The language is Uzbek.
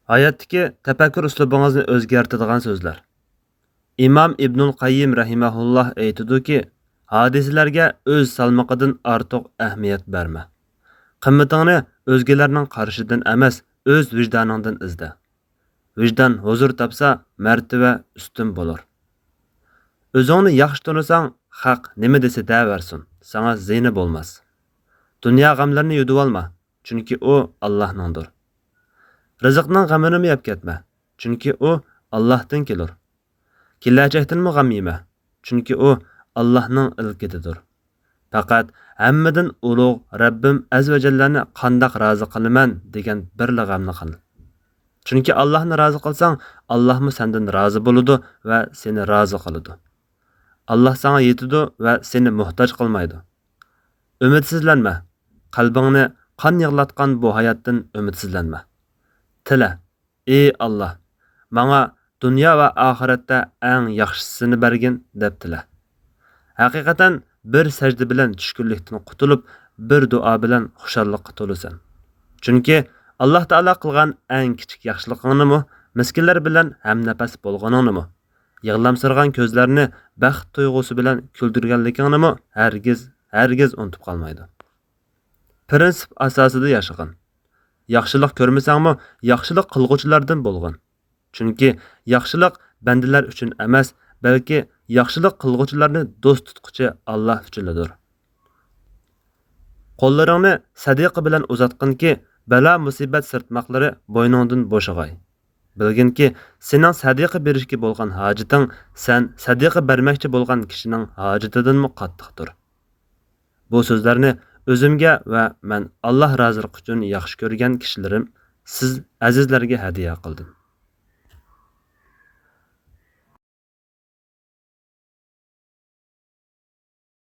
Hayotdagi tafakkur uslubingizni o'zgartiradigan so'zlar. Imom Ibnul Qayyim rahimahulloh aytadiki, hodisalarga o'z salmoqidan ortiq ahamiyat berma. Qimmatingni o'zgalarning qarishidan emas, o'z vijdoningdan izla. Vijdon huzur topsa, martaba ustun bo'lar. O'zingni yaxshi tunisang, haq nima desa daversin, sana ziyni bo'lmas. Dunyo g'amlarini yutib olma, chunki u Allohningdir. Rizqning g'amini yeb ketma, chunki u Allohdan kelur. Kelajakdanmi g'am yema, chunki u Allohning ilkididir. Faqat hammadan ulug' Rabbim azza va jallani qandoq rozi qilaman degan birla g'amni qil. Chunki Allohni rozi qilsang, Allohmi sendan rozi bo'ladi va seni rozi qiladi. Alloh sana yetadi va seni muhtoj qilmaydi. Umidsizlanma. Qalbingni qon yig'latgan bu hayotdan umidsizlanma. Tila, ey Allah, bana dünya ve ahiretde en yaxşısını bergin deb tila. Hakikaten bir secde bilen düşkünlükten qutulup, bir dua bilen xuşallıqqa tolusan. Çünkü Allah Teala qılgan en kichik yaxşılıqını miskinler bilen hem nefes bolğanını yığlamsırgan közlerini baxt tuygusu bilen küldürgenlikini hergiz unutup kalmaydı. Prinsip asasida yaşagın. Yaxşılıq görmesangmi, yaxşılıq qılğuchilardan bolğan. Chunki yaxşılıq bandalar uchun emas, balki yaxşılıq qılğuchilarni do'st tutquchi Alloh uchundir. Qo'llaringni sadiqa bilan uzatqinki, balo musibat sirtmoqlari bo'yningdan bo'shag'ay. Bilginki, sening sadiqa berishga bo'lgan hojiting sen sadiqa bermoqchi bo'lgan kishining hojatidanmi qattiqdir. Bu so'zlarni o'zimga va men Alloh roziligi uchun yaxshi ko'rgan kishilarim, siz azizlarga hadiya qildim.